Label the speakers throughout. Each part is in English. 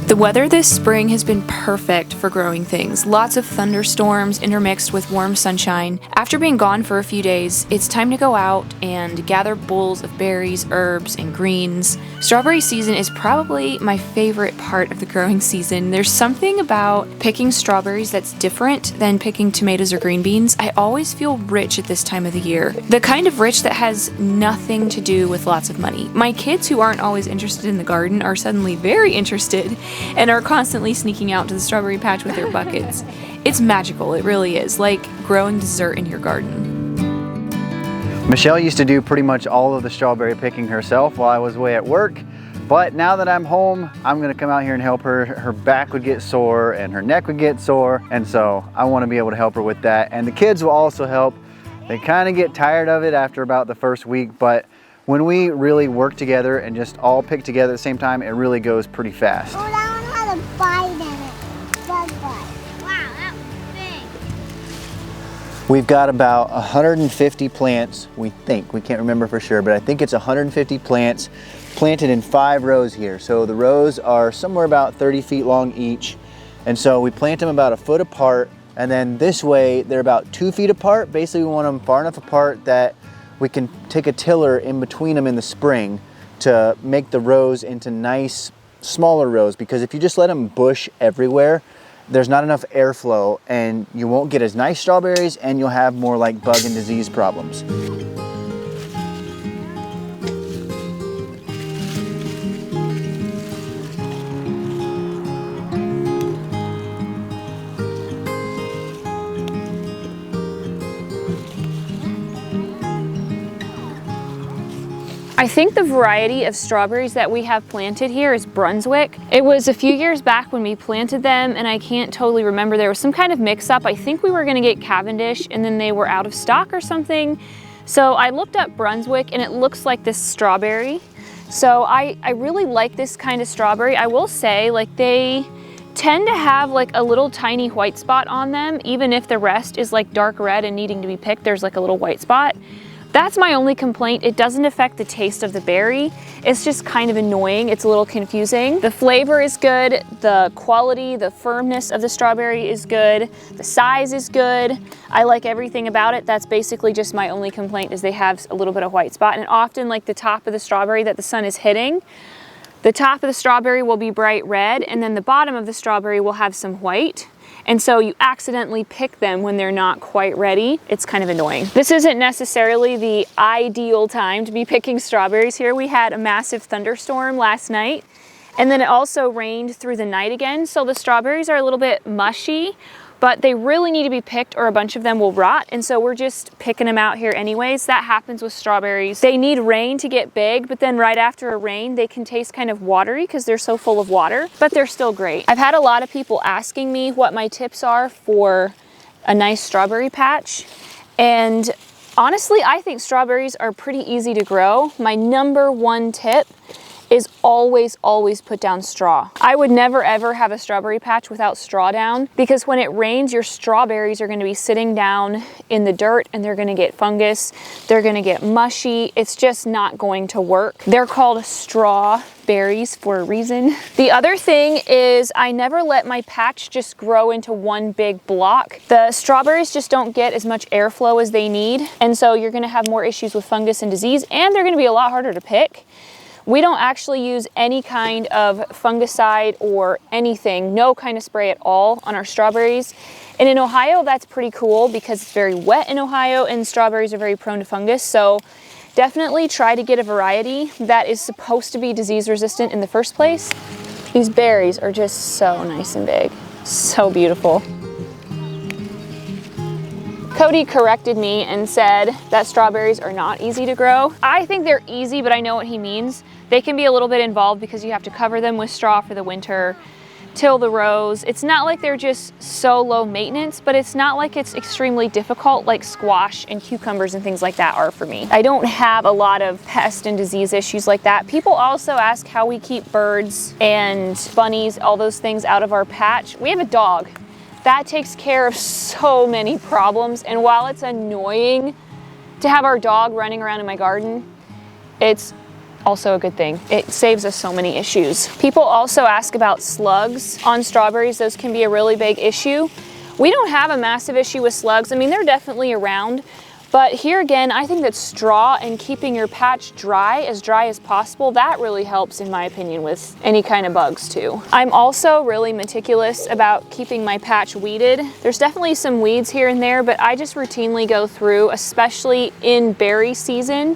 Speaker 1: The weather this spring has been perfect for growing things. Lots of thunderstorms intermixed with warm sunshine. After being gone for a few days, it's time to go out and gather bowls of berries, herbs, and greens. Strawberry season is probably my favorite part of the growing season. There's something about picking strawberries that's different than picking tomatoes or green beans. I always feel rich at this time of the year. The kind of rich that has nothing to do with lots of money. My kids, who aren't always interested in the garden, are suddenly very interested and are constantly sneaking out to the strawberry patch with their buckets. It's magical, it really is, like growing dessert in your garden.
Speaker 2: Michelle used to do pretty much all of the strawberry picking herself while I was away at work, but now that I'm home, I'm gonna come out here and help her. Her back would get sore and her neck would get sore, and so I wanna be able to help her with that. And the kids will also help. They kind of get tired of it after about the first week, but when we really work together and just all pick together at the same time, it really goes pretty fast.
Speaker 3: Oh, that one had a bite in it. Bug bite. Wow, that was big.
Speaker 2: We've got about 150 plants, we think. We can't remember for sure, but I think it's 150 plants planted in 5 rows here. So the rows are somewhere about 30 feet long each. And so we plant them about a foot apart, and then this way they're about 2 feet apart. Basically, we want them far enough apart that we can take a tiller in between them in the spring to make the rows into nice, smaller rows, because if you just let them bush everywhere, there's not enough airflow and you won't get as nice strawberries, and you'll have more like bug and disease problems.
Speaker 1: I think the variety of strawberries that we have planted here is Brunswick. It was a few years back when we planted them, and I can't totally remember. There was some kind of mix-up. I think we were gonna get Cavendish, and then they were out of stock or something. So I looked up Brunswick, and it looks like this strawberry. So I really like this kind of strawberry. I will say, like, they tend to have like a little tiny white spot on them. Even if the rest is like dark red and needing to be picked, there's like a little white spot. That's my only complaint. It doesn't affect the taste of the berry. It's just kind of annoying. It's a little confusing. The flavor is good. The quality, the firmness of the strawberry is good. The size is good. I like everything about it. That's basically just my only complaint, is they have a little bit of white spot. And often, like the top of the strawberry that the sun is hitting, the top of the strawberry will be bright red, and then the bottom of the strawberry will have some white. And so you accidentally pick them when they're not quite ready. It's kind of annoying. This isn't necessarily the ideal time to be picking strawberries here. We had a massive thunderstorm last night, and then it also rained through the night again. So the strawberries are a little bit mushy, but they really need to be picked or a bunch of them will rot. And so we're just picking them out here anyways. That happens with strawberries. They need rain to get big, but then right after a rain, they can taste kind of watery because they're so full of water, but they're still great. I've had a lot of people asking me what my tips are for a nice strawberry patch. And honestly, I think strawberries are pretty easy to grow. My number one tip is always put down straw. I would never ever have a strawberry patch without straw down, because when it rains, your strawberries are gonna be sitting down in the dirt and they're gonna get fungus, they're gonna get mushy. It's just not going to work. They're called straw berries for a reason. The other thing is I never let my patch just grow into one big block. The strawberries just don't get as much airflow as they need, and so you're gonna have more issues with fungus and disease, and they're gonna be a lot harder to pick. We don't actually use any kind of fungicide or anything, no kind of spray at all on our strawberries. And in Ohio, that's pretty cool because it's very wet in Ohio and strawberries are very prone to fungus. So definitely try to get a variety that is supposed to be disease resistant in the first place. These berries are just so nice and big, so beautiful. Cody corrected me and said that strawberries are not easy to grow. I think they're easy, but I know what he means. They can be a little bit involved because you have to cover them with straw for the winter, till the rows. It's not like they're just so low maintenance, but it's not like it's extremely difficult like squash and cucumbers and things like that are for me. I don't have a lot of pest and disease issues like that. People also ask how we keep birds and bunnies, all those things out of our patch. We have a dog. That takes care of so many problems, and while it's annoying to have our dog running around in my garden, it's also a good thing. It saves us so many issues. People also ask about slugs on strawberries. Those can be a really big issue. We don't have a massive issue with slugs. I mean, they're definitely around, but here again, I think that straw and keeping your patch dry as possible, that really helps in my opinion with any kind of bugs too. I'm also really meticulous about keeping my patch weeded. There's definitely some weeds here and there, but I just routinely go through, especially in berry season,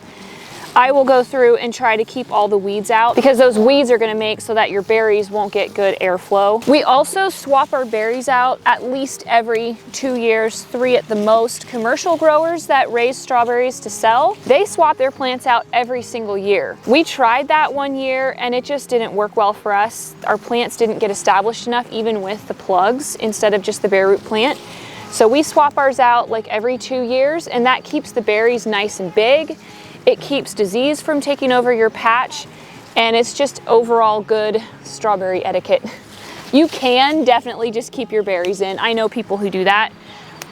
Speaker 1: I will go through and try to keep all the weeds out because those weeds are gonna make so that your berries won't get good airflow. We also swap our berries out at least every 2 years, 3 at the most. Commercial growers that raise strawberries to sell, they swap their plants out every single year. We tried that 1 year and it just didn't work well for us. Our plants didn't get established enough even with the plugs instead of just the bare root plant. So we swap ours out like every 2 years and that keeps the berries nice and big. It keeps disease from taking over your patch, and it's just overall good strawberry etiquette. You can definitely just keep your berries in. I know people who do that,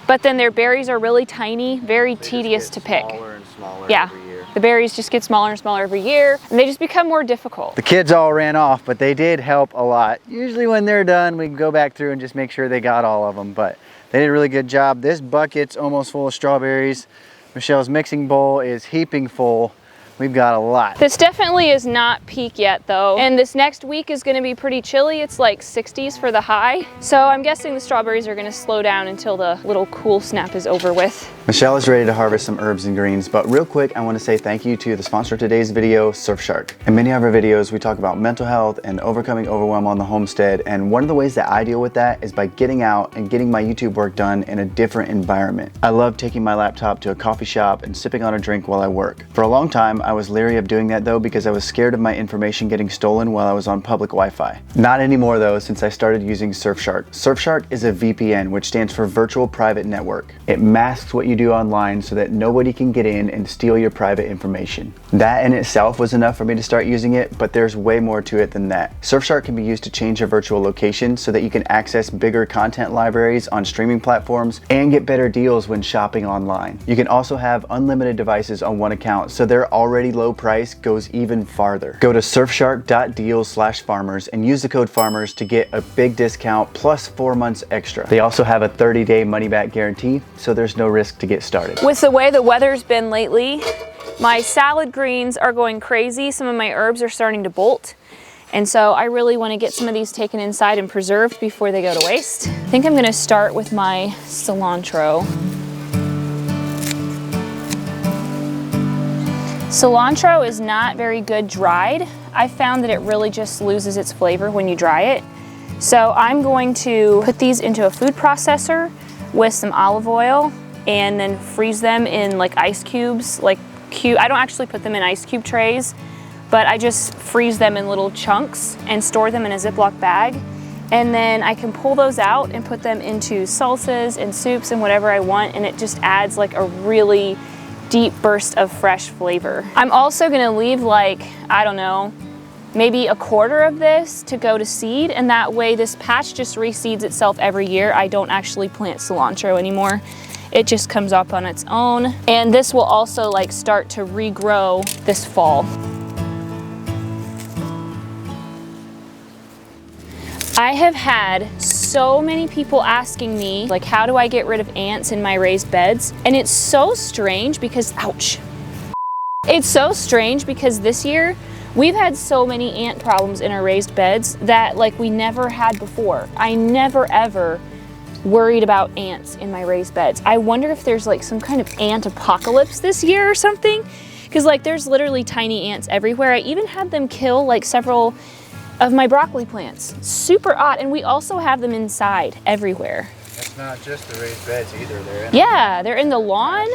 Speaker 1: but then their berries are really tiny, very tedious to pick.
Speaker 2: Smaller and smaller
Speaker 1: yeah,
Speaker 2: every year.
Speaker 1: the berries just get smaller and smaller every year, and they just become more difficult.
Speaker 2: The kids all ran off, but they did help a lot. Usually when they're done, we can go back through and just make sure they got all of them, but they did a really good job. This bucket's almost full of strawberries. Michelle's mixing bowl is heaping full. We've got a lot.
Speaker 1: This definitely is not peak yet though. And this next week is gonna be pretty chilly. It's like 60s for the high. So I'm guessing the strawberries are gonna slow down until the little cool snap is over with.
Speaker 2: Michelle is ready to harvest some herbs and greens, but real quick, I want to say thank you to the sponsor of today's video, Surfshark. In many of our videos, we talk about mental health and overcoming overwhelm on the homestead, and one of the ways that I deal with that is by getting out and getting my YouTube work done in a different environment. I love taking my laptop to a coffee shop and sipping on a drink while I work. For a long time, I was leery of doing that though because I was scared of my information getting stolen while I was on public Wi-Fi. Not anymore though, since I started using Surfshark. Surfshark is a VPN, which stands for Virtual Private Network. It masks what you do online so that nobody can get in and steal your private information. That in itself was enough for me to start using it, but there's way more to it than that. Surfshark can be used to change your virtual location so that you can access bigger content libraries on streaming platforms and get better deals when shopping online. You can also have unlimited devices on one account, so their already low price goes even farther. Go to surfshark.deals/farmers and use the code FARMERS to get a big discount plus 4 months extra. They also have a 30-day money-back guarantee, so there's no risk to get started.
Speaker 1: With the way the weather's been lately, my salad greens are going crazy. Some of my herbs are starting to bolt. And so I really want to get some of these taken inside and preserved before they go to waste. I think I'm going to start with my cilantro. Cilantro is not very good dried. I found that it really just loses its flavor when you dry it. So I'm going to put these into a food processor with some olive oil and then freeze them in like ice cubes. I don't actually put them in ice cube trays, but I just freeze them in little chunks and store them in a Ziploc bag. And then I can pull those out and put them into salsas and soups and whatever I want, and it just adds like a really deep burst of fresh flavor. I'm also gonna leave like, I don't know, maybe a quarter of this to go to seed, and that way this patch just reseeds itself every year. I don't actually plant cilantro anymore. It just comes up on its own. And this will also like start to regrow this fall. I have had so many people asking me, like, how do I get rid of ants in my raised beds? And it's so strange because, ouch. It's so strange because this year, we've had so many ant problems in our raised beds that like we never had before. I never ever worried about ants in my raised beds. I wonder if there's like some kind of ant apocalypse this year or something. Because like there's literally tiny ants everywhere. I even had them kill like several of my broccoli plants. Super odd. And we also have them inside everywhere.
Speaker 2: It's not just the raised beds either.
Speaker 1: They're in the lawn.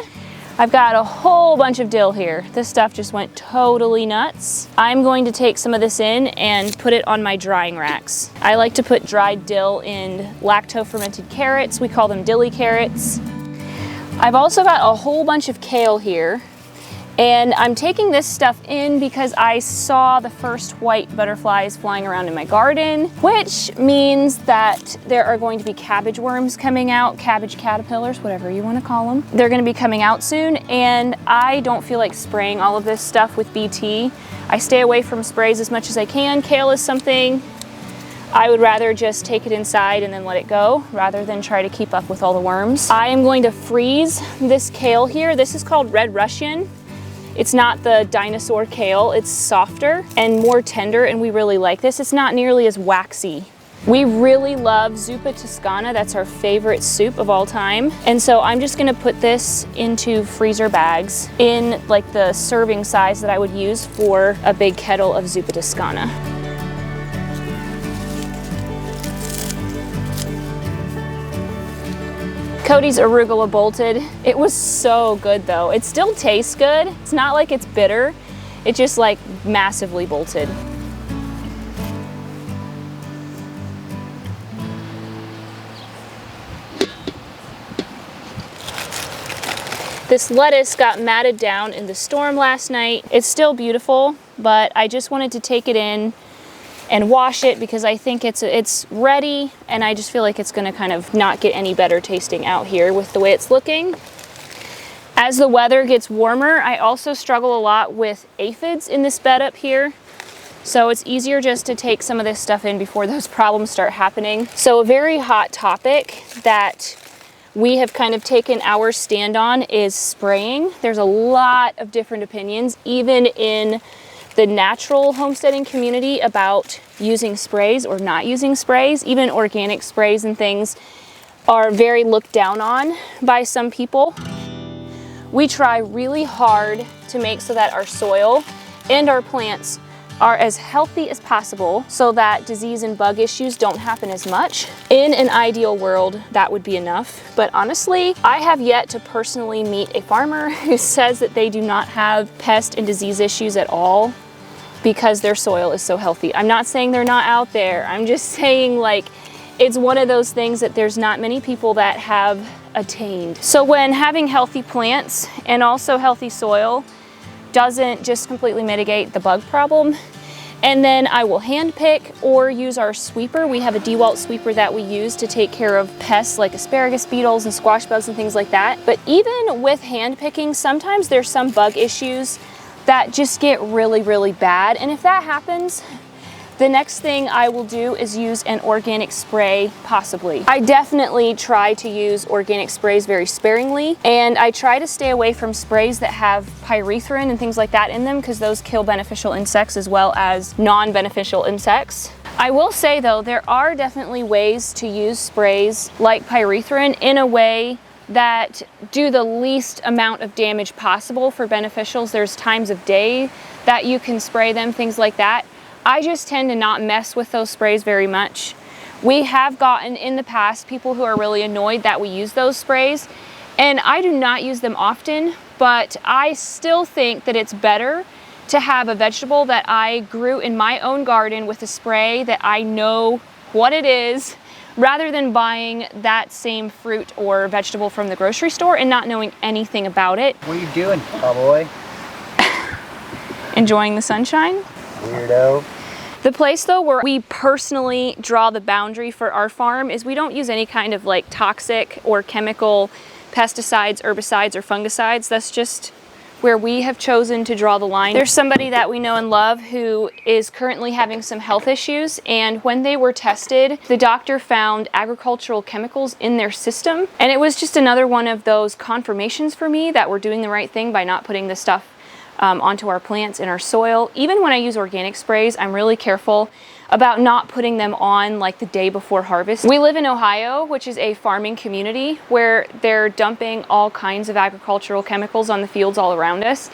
Speaker 1: I've got a whole bunch of dill here. This stuff just went totally nuts. I'm going to take some of this in and put it on my drying racks. I like to put dried dill in lacto-fermented carrots. We call them dilly carrots. I've also got a whole bunch of kale here. And I'm taking this stuff in because I saw the first white butterflies flying around in my garden, which means that there are going to be cabbage worms coming out, cabbage caterpillars, whatever you want to call them. They're going to be coming out soon, and I don't feel like spraying all of this stuff with BT. I stay away from sprays as much as I can. Kale is something I would rather just take it inside and then let it go rather than try to keep up with all the worms. I am going to freeze this kale here. This is called Red Russian. It's not the dinosaur kale, it's softer and more tender, and we really like this. It's not nearly as waxy. We really love zuppa toscana. That's our favorite soup of all time. And so I'm just gonna put this into freezer bags in like the serving size that I would use for a big kettle of zuppa toscana. Cody's arugula bolted. It was so good though. It still tastes good. It's not like it's bitter. It's just like massively bolted. This lettuce got matted down in the storm last night. It's still beautiful, but I just wanted to take it in and wash it because I think it's ready, and I just feel like it's gonna kind of not get any better tasting out here with the way it's looking. As the weather gets warmer, I also struggle a lot with aphids in this bed up here. So it's easier just to take some of this stuff in before those problems start happening. So a very hot topic that we have kind of taken our stand on is spraying. There's a lot of different opinions, even in the natural homesteading community, about using sprays or not using sprays. Even organic sprays and things are very looked down on by some people. We try really hard to make so that our soil and our plants are as healthy as possible so that disease and bug issues don't happen as much. In an ideal world, that would be enough. But honestly, I have yet to personally meet a farmer who says that they do not have pest and disease issues at all because their soil is so healthy. I'm not saying they're not out there. I'm just saying, like, it's one of those things that there's not many people that have attained. So when having healthy plants and also healthy soil doesn't just completely mitigate the bug problem, and then I will hand pick or use our sweeper. We have a DeWalt sweeper that we use to take care of pests like asparagus beetles and squash bugs and things like that. But even with hand picking, sometimes there's some bug issues that just get really, really bad. And if that happens, the next thing I will do is use an organic spray, possibly. I definitely try to use organic sprays very sparingly, and I try to stay away from sprays that have pyrethrin and things like that in them because those kill beneficial insects as well as non-beneficial insects. I will say though, there are definitely ways to use sprays like pyrethrin in a way that do the least amount of damage possible for beneficials. There's times of day that you can spray them, things like that. I just tend to not mess with those sprays very much. We have gotten in the past people who are really annoyed that we use those sprays, and I do not use them often, but I still think that it's better to have a vegetable that I grew in my own garden with a spray that I know what it is, rather than buying that same fruit or vegetable from the grocery store and not knowing anything about it.
Speaker 2: What are you doing, cowboy?
Speaker 1: Enjoying the sunshine?
Speaker 2: Weirdo.
Speaker 1: The place though where we personally draw the boundary for our farm is we don't use any kind of like toxic or chemical pesticides, herbicides, or fungicides. That's just where we have chosen to draw the line. There's somebody that we know and love who is currently having some health issues, and when they were tested, the doctor found agricultural chemicals in their system, and it was just another one of those confirmations for me that we're doing the right thing by not putting this stuff onto our plants in our soil. Even when I use organic sprays, I'm really careful about not putting them on like the day before harvest. We live in Ohio, which is a farming community where they're dumping all kinds of agricultural chemicals on the fields all around us.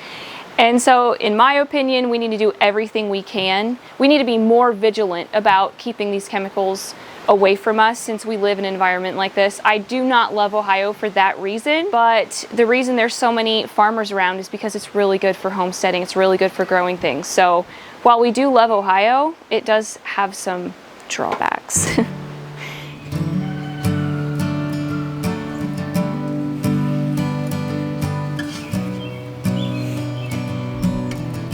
Speaker 1: And so in my opinion, we need to do everything we can. We need to be more vigilant about keeping these chemicals away from us since we live in an environment like this. I do not love Ohio for that reason, but the reason there's so many farmers around is because it's really good for homesteading. It's really good for growing things. So while we do love Ohio, it does have some drawbacks.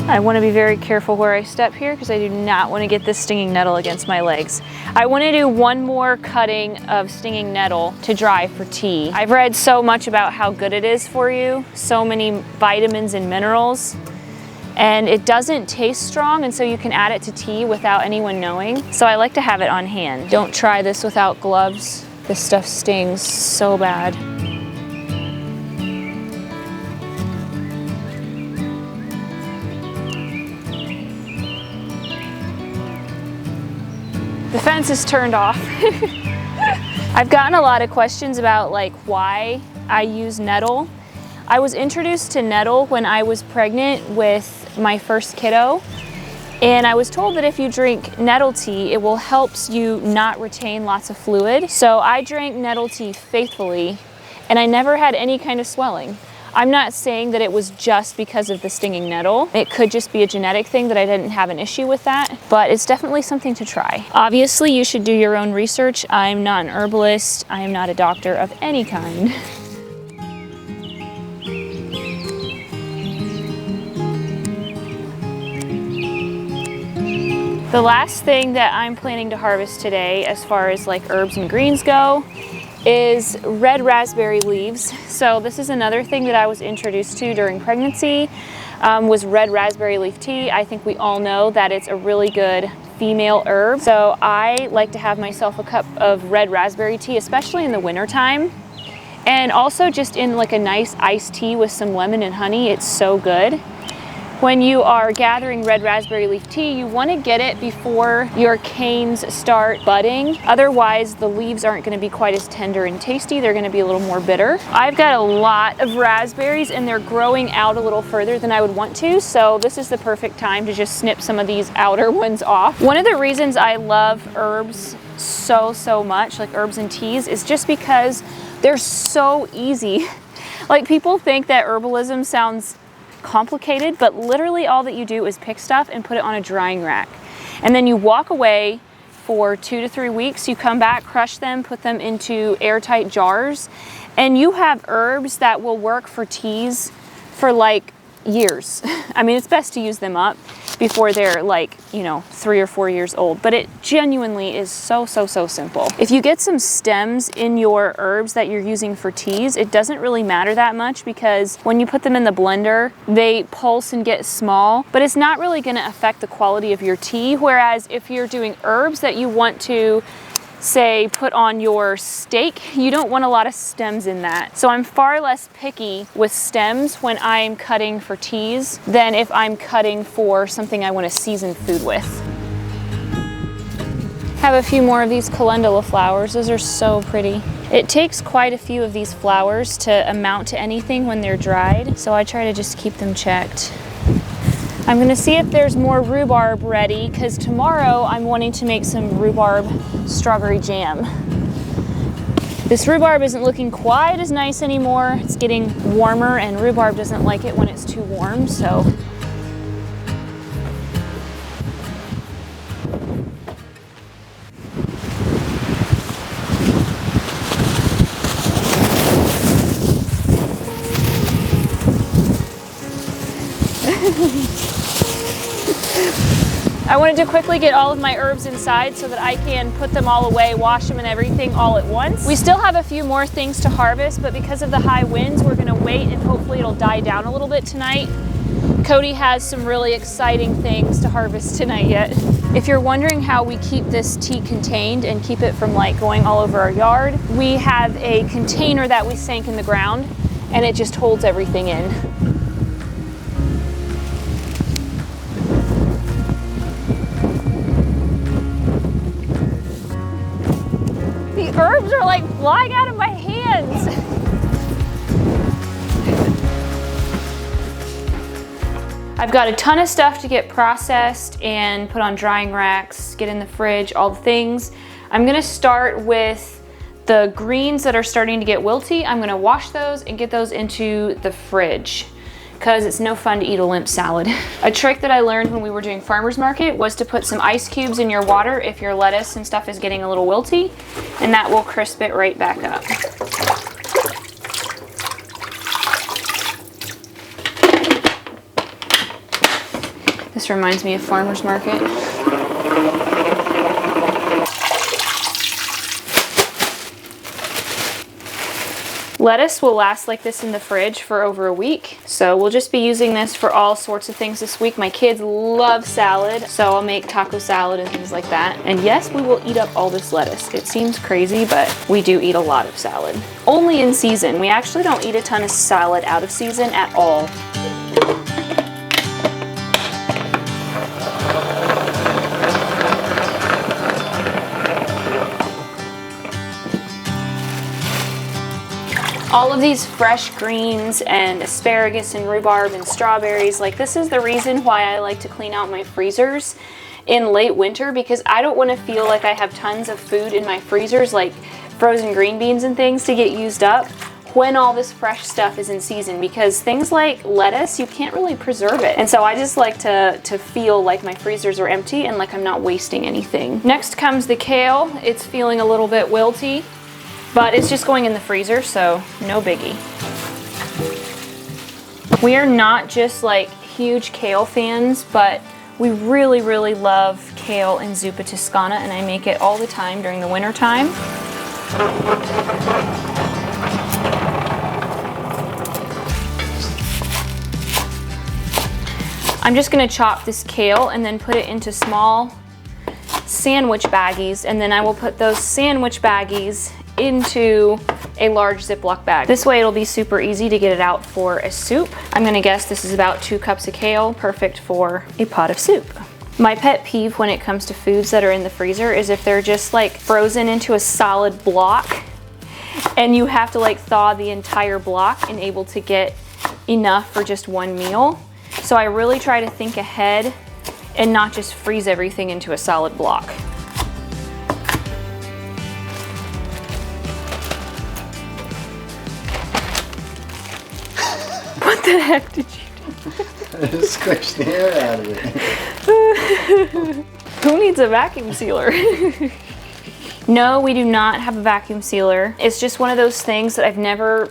Speaker 1: I want to be very careful where I step here because I do not want to get this stinging nettle against my legs. I want to do one more cutting of stinging nettle to dry for tea. I've read so much about how good it is for you, so many vitamins and minerals, and it doesn't taste strong, and so you can add it to tea without anyone knowing. So I like to have it on hand. Don't try this without gloves. This stuff stings so bad. The fence is turned off. I've gotten a lot of questions about like why I use nettle. I was introduced to nettle when I was pregnant with my first kiddo, and I was told that if you drink nettle tea, it will help you not retain lots of fluid. So I drank nettle tea faithfully, and I never had any kind of swelling. I'm not saying that it was just because of the stinging nettle. It could just be a genetic thing that I didn't have an issue with that, but it's definitely something to try. Obviously, you should do your own research. I'm not an herbalist. I am not a doctor of any kind. The last thing that I'm planning to harvest today, as far as like herbs and greens go, is red raspberry leaves. So this is another thing that I was introduced to during pregnancy, was red raspberry leaf tea. I think we all know that it's a really good female herb. So I like to have myself a cup of red raspberry tea, especially in the winter time. And also just in like a nice iced tea with some lemon and honey, it's so good. When you are gathering red raspberry leaf tea, you want to get it before your canes start budding. Otherwise, the leaves aren't going to be quite as tender and tasty. They're going to be a little more bitter. I've got a lot of raspberries and they're growing out a little further than I would want to, so this is the perfect time to just snip some of these outer ones off. One of the reasons I love herbs so much, like herbs and teas, is just because they're so easy. Like, people think that herbalism sounds complicated, but literally all that you do is pick stuff and put it on a drying rack, and then you walk away for 2 to 3 weeks. You come back, crush them, put them into airtight jars, and you have herbs that will work for teas for like years. I mean, it's best to use them up before they're like, you know, 3 or 4 years old, but it genuinely is so simple. If you get some stems in your herbs that you're using for teas, it doesn't really matter that much, because when you put them in the blender, they pulse and get small, but it's not really going to affect the quality of your tea. Whereas if you're doing herbs that you want to, say, put on your steak, you don't want a lot of stems in that. So I'm far less picky with stems when I'm cutting for teas than if I'm cutting for something I want to season food with. Have a few more of these calendula flowers. Those are so pretty. It takes quite a few of these flowers to amount to anything when they're dried, so I try to just keep them checked. I'm gonna see if there's more rhubarb ready, because tomorrow I'm wanting to make some rhubarb strawberry jam. This rhubarb isn't looking quite as nice anymore. It's getting warmer, and rhubarb doesn't like it when it's too warm, so. I wanted to quickly get all of my herbs inside so that I can put them all away, wash them and everything all at once. We still have a few more things to harvest, but because of the high winds, we're gonna wait and hopefully it'll die down a little bit tonight. Cody has some really exciting things to harvest tonight yet. If you're wondering how we keep this tea contained and keep it from like going all over our yard, we have a container that we sank in the ground and it just holds everything in. The herbs are like flying out of my hands. I've got a ton of stuff to get processed and put on drying racks, get in the fridge, all the things. I'm gonna start with the greens that are starting to get wilty. I'm gonna wash those and get those into the fridge, because it's no fun to eat a limp salad. A trick that I learned when we were doing farmer's market was to put some ice cubes in your water if your lettuce and stuff is getting a little wilty, and that will crisp it right back up. This reminds me of farmer's market. Lettuce will last like this in the fridge for over a week. So we'll just be using this for all sorts of things this week. My kids love salad, so I'll make taco salad and things like that. And yes, we will eat up all this lettuce. It seems crazy, but we do eat a lot of salad. Only in season. We actually don't eat a ton of salad out of season at all. All of these fresh greens and asparagus and rhubarb and strawberries, like this is the reason why I like to clean out my freezers in late winter, because I don't want to feel like I have tons of food in my freezers, like frozen green beans and things, to get used up when all this fresh stuff is in season, because things like lettuce, you can't really preserve it. And so I just like to feel like my freezers are empty and like I'm not wasting anything. Next comes the kale. It's feeling a little bit wilty, but it's just going in the freezer, so no biggie. We are not just like huge kale fans, but we really, really love kale in zuppa toscana, and I make it all the time during the winter time. I'm just gonna chop this kale and then put it into small sandwich baggies, and then I will put those sandwich baggies into a large Ziploc bag. This way it'll be super easy to get it out for a soup. I'm gonna guess this is about 2 cups of kale, perfect for a pot of soup. My pet peeve when it comes to foods that are in the freezer is if they're just like frozen into a solid block and you have to like thaw the entire block and able to get enough for just one meal. So I really try to think ahead and not just freeze everything into a solid block. What the heck did you do?
Speaker 2: I just squished the air out of it.
Speaker 1: Who needs a vacuum sealer? No, we do not have a vacuum sealer. It's just one of those things that I've never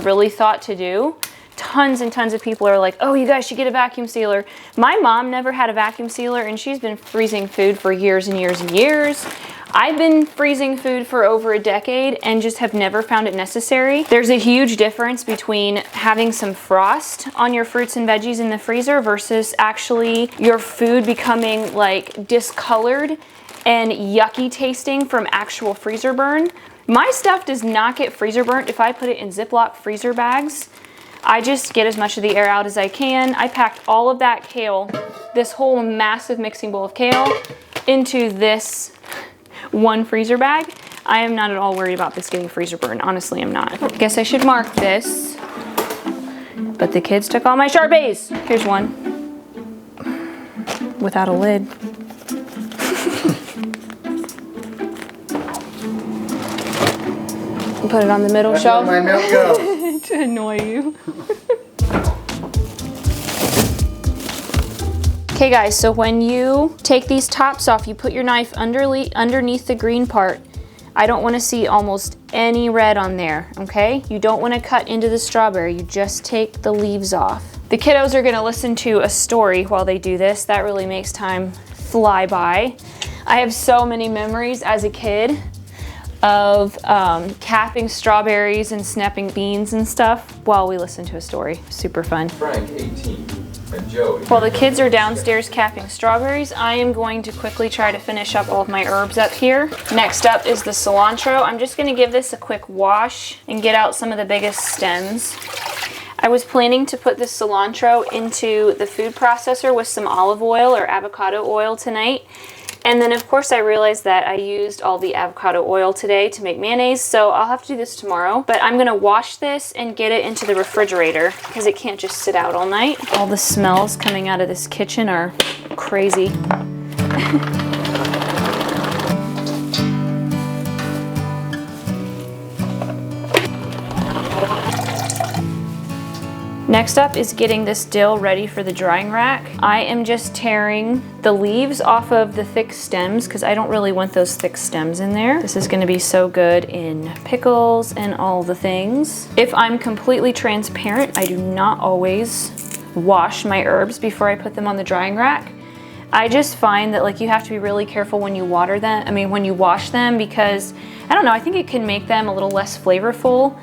Speaker 1: really thought to do. Tons and tons of people are like, oh, you guys should get a vacuum sealer. My mom never had a vacuum sealer, and she's been freezing food for years and years and years. I've been freezing food for over a decade and just have never found it necessary. There's a huge difference between having some frost on your fruits and veggies in the freezer versus actually your food becoming like discolored and yucky tasting from actual freezer burn. My stuff does not get freezer burnt if I put it in Ziploc freezer bags. I just get as much of the air out as I can. I packed all of that kale, this whole massive mixing bowl of kale, into this one freezer bag. I am not at all worried about this getting freezer burn. Honestly, I'm not. I guess I should mark this. But the kids took all my Sharpies. Here's one. Without a lid. Put it on the middle shelf.
Speaker 2: Where my milk go?
Speaker 1: To annoy you. Okay guys, so when you take these tops off, you put your knife underneath the green part. I don't want to see almost any red on there, okay? You don't want to cut into the strawberry, you just take the leaves off. The kiddos are going to listen to a story while they do this. That really makes time fly by. I have so many memories as a kid of capping strawberries and snapping beans and stuff while we listen to a story. Super fun.
Speaker 4: Frank, 18, and Joe.
Speaker 1: While the kids are downstairs capping strawberries, I am going to quickly try to finish up all of my herbs up here. Next up is the cilantro. I'm just gonna give this a quick wash and get out some of the biggest stems. I was planning to put this cilantro into the food processor with some olive oil or avocado oil tonight. And then of course I realized that I used all the avocado oil today to make mayonnaise, so I'll have to do this tomorrow. But I'm gonna wash this and get it into the refrigerator because it can't just sit out all night. All the smells coming out of this kitchen are crazy. Next up is getting this dill ready for the drying rack. I am just tearing the leaves off of the thick stems because I don't really want those thick stems in there. This is going to be so good in pickles and all the things. If I'm completely transparent, I do not always wash my herbs before I put them on the drying rack. I just find that like you have to be really careful when you water them, when you wash them, because I don't know, I think it can make them a little less flavorful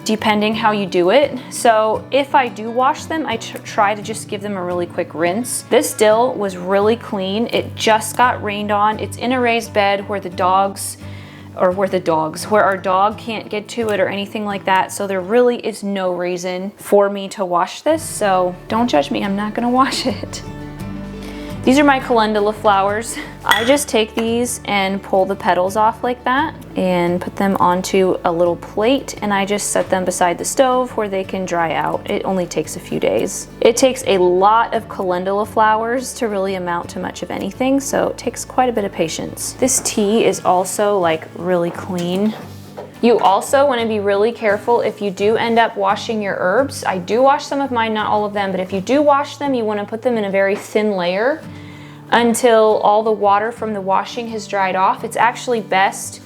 Speaker 1: depending how you do it. So if I do wash them, I try to just give them a really quick rinse. This dill was really clean. It just got rained on. It's in a raised bed where where our dog can't get to it or anything like that. So there really is no reason for me to wash this. So don't judge me, I'm not gonna wash it. These are my calendula flowers. I just take these and pull the petals off like that and put them onto a little plate, and I just set them beside the stove where they can dry out. It only takes a few days. It takes a lot of calendula flowers to really amount to much of anything, so it takes quite a bit of patience. This tea is also like really clean. You also want to be really careful if you do end up washing your herbs. I do wash some of mine, not all of them, but if you do wash them, you want to put them in a very thin layer until all the water from the washing has dried off. It's actually best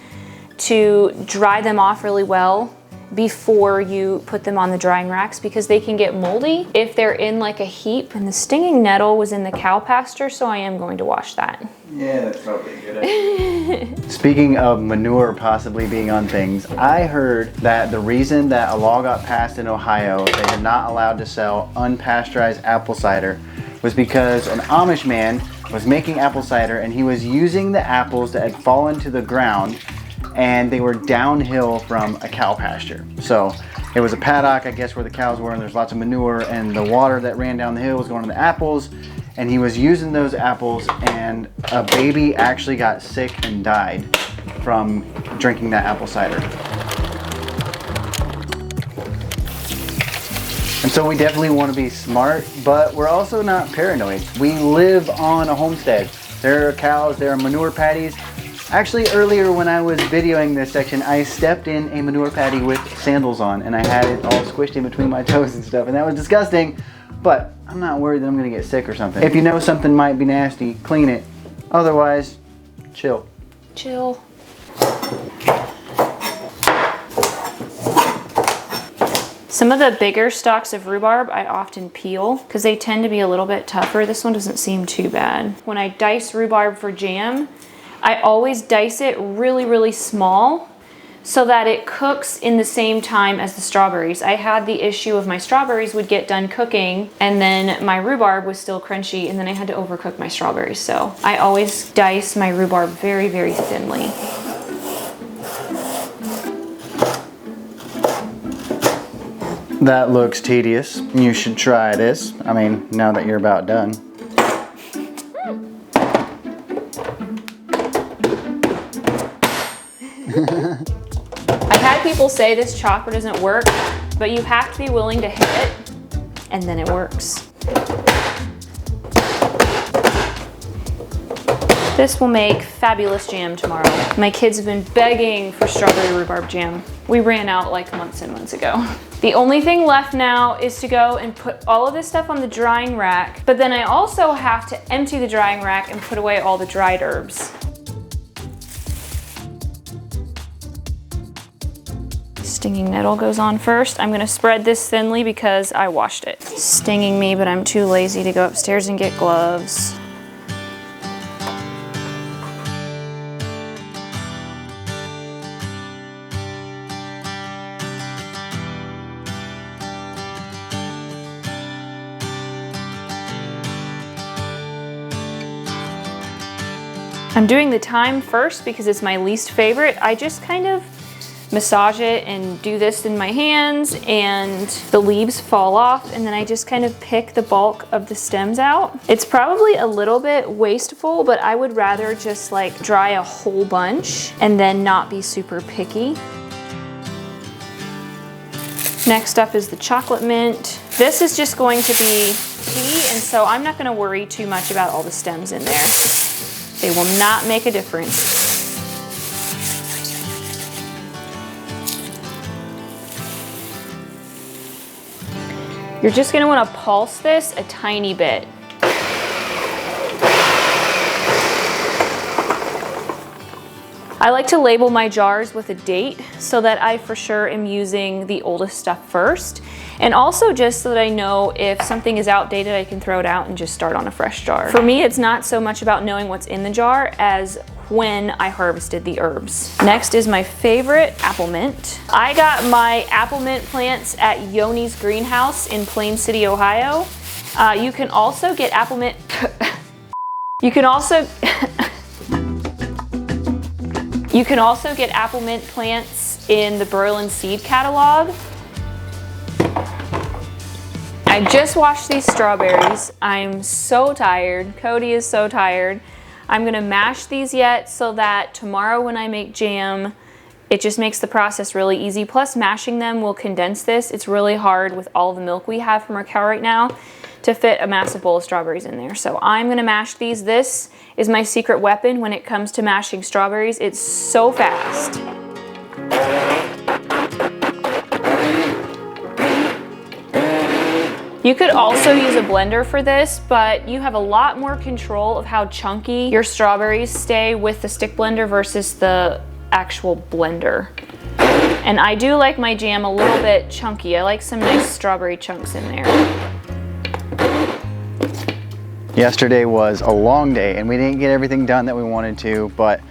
Speaker 1: to dry them off really well before you put them on the drying racks because they can get moldy if they're in like a heap. And the stinging nettle was in the cow pasture, so I am going to wash that.
Speaker 2: Yeah, that's probably a good idea. Speaking of manure possibly being on things, I heard that the reason that a law got passed in Ohio, they are not allowed to sell unpasteurized apple cider, was because an Amish man was making apple cider and he was using the apples that had fallen to the ground and they were downhill from a cow pasture. So it was a paddock, I guess, where the cows were, and there's lots of manure, and the water that ran down the hill was going to the apples, and he was using those apples, and a baby actually got sick and died from drinking that apple cider. And so we definitely want to be smart, but we're also not paranoid. We live on a homestead. There are cows, there are manure patties. Actually, earlier when I was videoing this section, I stepped in a manure patty with sandals on, and I had it all squished in between my toes and stuff, and that was disgusting, but I'm not worried that I'm gonna get sick or something. If you know something might be nasty, clean it. Otherwise, chill.
Speaker 1: Chill. Some of the bigger stalks of rhubarb I often peel because they tend to be a little bit tougher. This one doesn't seem too bad. When I dice rhubarb for jam, I always dice it really, really small so that it cooks in the same time as the strawberries. I had the issue of my strawberries would get done cooking and then my rhubarb was still crunchy and then I had to overcook my strawberries. So I always dice my rhubarb very, very thinly.
Speaker 2: That looks tedious. You should try this. I mean, now that you're about done.
Speaker 1: I've had people say this chopper doesn't work, but you have to be willing to hit it, and then it works. This will make fabulous jam tomorrow. My kids have been begging for strawberry rhubarb jam. We ran out like months and months ago. The only thing left now is to go and put all of this stuff on the drying rack, but then I also have to empty the drying rack and put away all the dried herbs. Stinging nettle goes on first. I'm gonna spread this thinly because I washed it. It's stinging me, but I'm too lazy to go upstairs and get gloves. I'm doing the thyme first because it's my least favorite. I just kind of massage it and do this in my hands and the leaves fall off and then I just kind of pick the bulk of the stems out. It's probably a little bit wasteful, but I would rather just like dry a whole bunch and then not be super picky. Next up is the chocolate mint. This is just going to be tea, and so I'm not gonna worry too much about all the stems in there. They will not make a difference. You're just gonna wanna pulse this a tiny bit. I like to label my jars with a date so that I for sure am using the oldest stuff first. And also just so that I know if something is outdated, I can throw it out and just start on a fresh jar. For me, it's not so much about knowing what's in the jar as when I harvested the herbs. Next is my favorite, apple mint. I got my apple mint plants at Yoni's greenhouse in Plain City, Ohio. You can also get apple mint. You can also get apple mint plants in the Berlin Seed Catalog. I just washed these strawberries. I'm so tired. Cody is so tired. I'm gonna mash these yet so that tomorrow when I make jam, it just makes the process really easy. Plus mashing them will condense this. It's really hard with all the milk we have from our cow right now to fit a massive bowl of strawberries in there. So I'm gonna mash these. This is my secret weapon when it comes to mashing strawberries. It's so fast. You could also use a blender for this, but you have a lot more control of how chunky your strawberries stay with the stick blender versus the actual blender. And I do like my jam a little bit chunky. I like some nice strawberry chunks in there.
Speaker 2: Yesterday was a long day and we didn't get everything done that we wanted to, but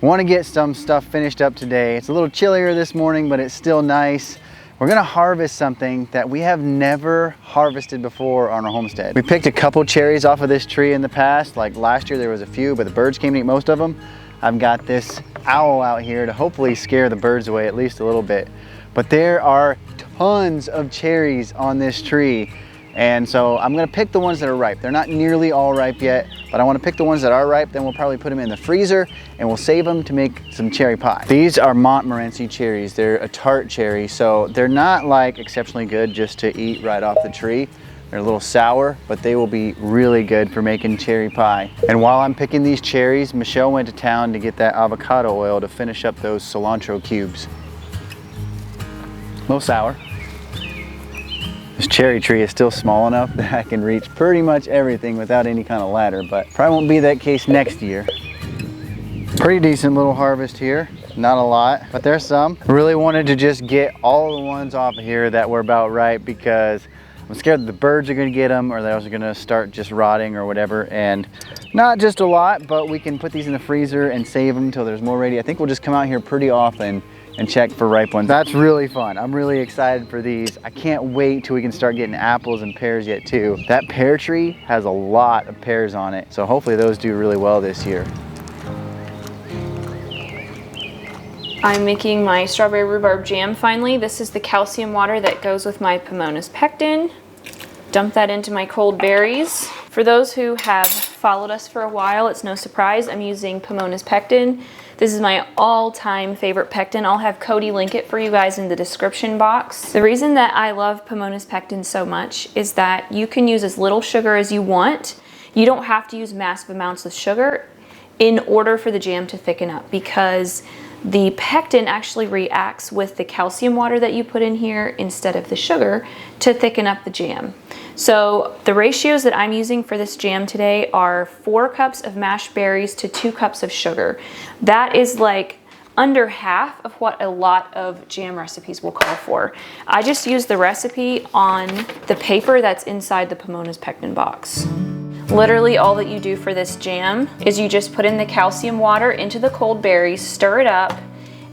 Speaker 2: we want to get some stuff finished up today. It's a little chillier this morning, but it's still nice. We're gonna harvest something that we have never harvested before on our homestead. We picked a couple cherries off of this tree in the past. Like last year there was a few, but the birds came to eat most of them. I've got this owl out here to hopefully scare the birds away at least a little bit. But there are tons of cherries on this tree. And so I'm gonna pick the ones that are ripe. They're not nearly all ripe yet, but I wanna pick the ones that are ripe, then we'll probably put them in the freezer and we'll save them to make some cherry pie. These are Montmorency cherries. They're a tart cherry, so they're not like exceptionally good just to eat right off the tree. They're a little sour, but they will be really good for making cherry pie. And while I'm picking these cherries, Michelle went to town to get that avocado oil to finish up those cilantro cubes. A little sour. This cherry tree is still small enough that I can reach pretty much everything without any kind of ladder, but probably won't be that case next year. Pretty decent little harvest here. Not a lot, but there's some. Really wanted to just get all the ones off of here that were about ripe because I'm scared that the birds are gonna get them or they're gonna start just rotting or whatever. And not just a lot, but we can put these in the freezer and save them until there's more ready. I think we'll just come out here pretty often and check for ripe ones. That's really fun. I'm really excited for these. I can't wait till we can start getting apples and pears yet too. That pear tree has a lot of pears on it, so hopefully those do really well this year.
Speaker 1: I'm making my strawberry rhubarb jam finally. This is the calcium water that goes with my Pomona's pectin. Dump that into my cold berries. For those who have followed us for a while, it's no surprise I'm using Pomona's pectin. This is my all-time favorite pectin. I'll have Cody link it for you guys in the description box. The reason that I love Pomona's pectin so much is that you can use as little sugar as you want. You don't have to use massive amounts of sugar in order for the jam to thicken up because the pectin actually reacts with the calcium water that you put in here instead of the sugar to thicken up the jam. So the ratios that I'm using for this jam today are 4 cups of mashed berries to 2 cups of sugar. That is like under half of what a lot of jam recipes will call for. I just use the recipe on the paper that's inside the Pomona's pectin box. Literally all that you do for this jam is you just put in the calcium water into the cold berries, stir it up,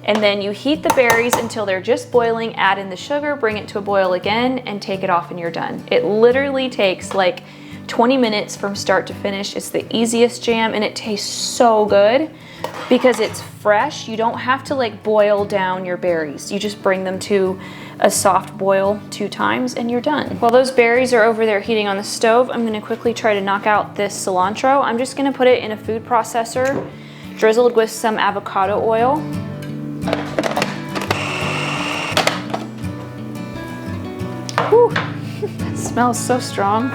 Speaker 1: and then you heat the berries until they're just boiling, add in the sugar, bring it to a boil again, and take it off and you're done. It literally takes like 20 minutes from start to finish. It's the easiest jam and it tastes so good because it's fresh. You don't have to like boil down your berries. You just bring them to a soft boil 2 times and you're done. While those berries are over there heating on the stove, I'm gonna quickly try to knock out this cilantro. I'm just gonna put it in a food processor, drizzled with some avocado oil. Whew, that smells so strong.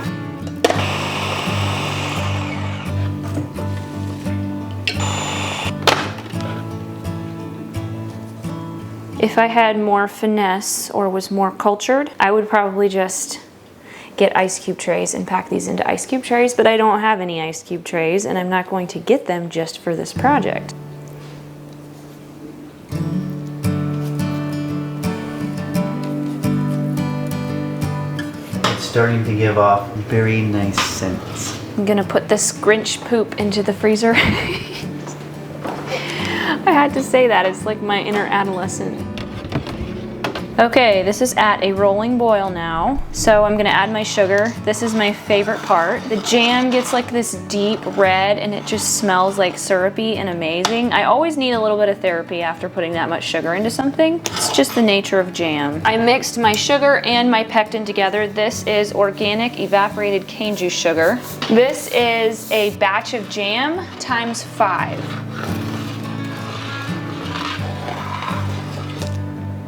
Speaker 1: If I had more finesse or was more cultured, I would probably just get ice cube trays and pack these into ice cube trays, but I don't have any ice cube trays and I'm not going to get them just for this project.
Speaker 2: starting to give off very nice scents.
Speaker 1: I'm gonna put this Grinch poop into the freezer. I had to say that, it's like my inner adolescent. Okay, this is at a rolling boil now. So I'm gonna add my sugar. This is my favorite part. The jam gets like this deep red and it just smells like syrupy and amazing. I always need a little bit of therapy after putting that much sugar into something. It's just the nature of jam. I mixed my sugar and my pectin together. This is organic evaporated cane juice sugar. This is a batch of jam times 5.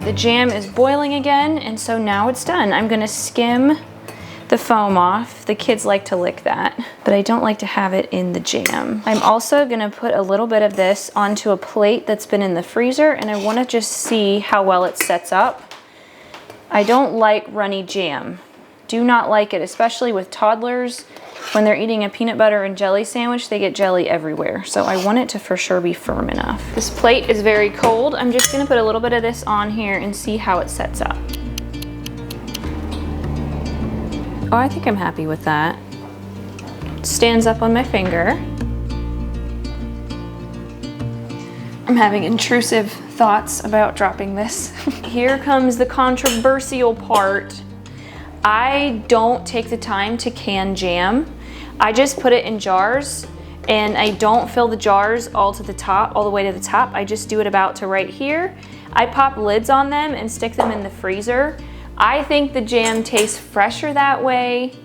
Speaker 1: The jam is boiling again, and so now it's done. I'm gonna skim the foam off. The kids like to lick that, but I don't like to have it in the jam. I'm also gonna put a little bit of this onto a plate that's been in the freezer, and I wanna just see how well it sets up. I don't like runny jam. Do not like it, especially with toddlers. When they're eating a peanut butter and jelly sandwich, they get jelly everywhere. So I want it to for sure be firm enough. This plate is very cold. I'm just gonna put a little bit of this on here and see how it sets up. Oh, I think I'm happy with that. It stands up on my finger. I'm having intrusive thoughts about dropping this. Here comes the controversial part. I don't take the time to can jam. I just put it in jars and I don't fill the jars all the way to the top. I just do it about to right here. I pop lids on them and stick them in the freezer. I think the jam tastes fresher that way,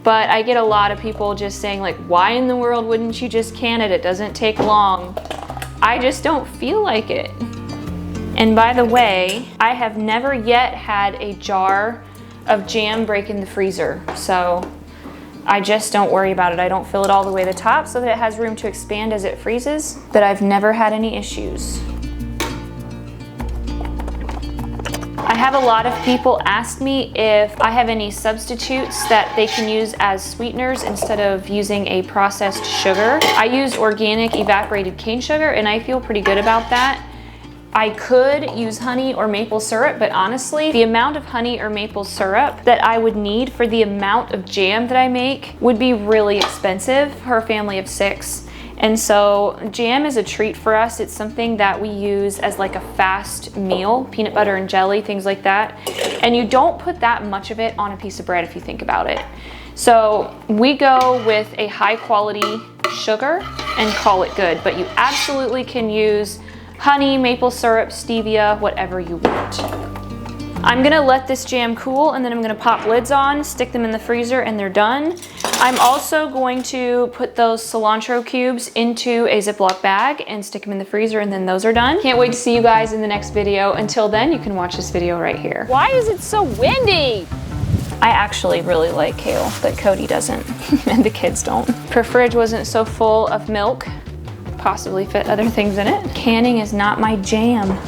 Speaker 1: but I get a lot of people just saying like, why in the world wouldn't you just can it? It doesn't take long. I just don't feel like it. And by the way, I have never yet had a jar of jam break in the freezer, so I just don't worry about it. I don't fill it all the way to the top so that it has room to expand as it freezes, but I've never had any issues. I have a lot of people ask me if I have any substitutes that they can use as sweeteners instead of using a processed sugar. I use organic evaporated cane sugar and I feel pretty good about that. I could use honey or maple syrup, but honestly, the amount of honey or maple syrup that I would need for the amount of jam that I make would be really expensive for a family of 6. And so jam is a treat for us. It's something that we use as like a fast meal, peanut butter and jelly, things like that. And you don't put that much of it on a piece of bread if you think about it. So we go with a high quality sugar and call it good, but you absolutely can use honey, maple syrup, stevia, whatever you want. I'm gonna let this jam cool and then I'm gonna pop lids on, stick them in the freezer, and they're done. I'm also going to put those cilantro cubes into a Ziploc bag and stick them in the freezer, and then those are done. Can't wait to see you guys in the next video. Until then, you can watch this video right here. Why is it so windy? I actually really like kale, but Cody doesn't, and the kids don't. Her fridge wasn't so full of milk, possibly fit other things in it. Canning is not my jam.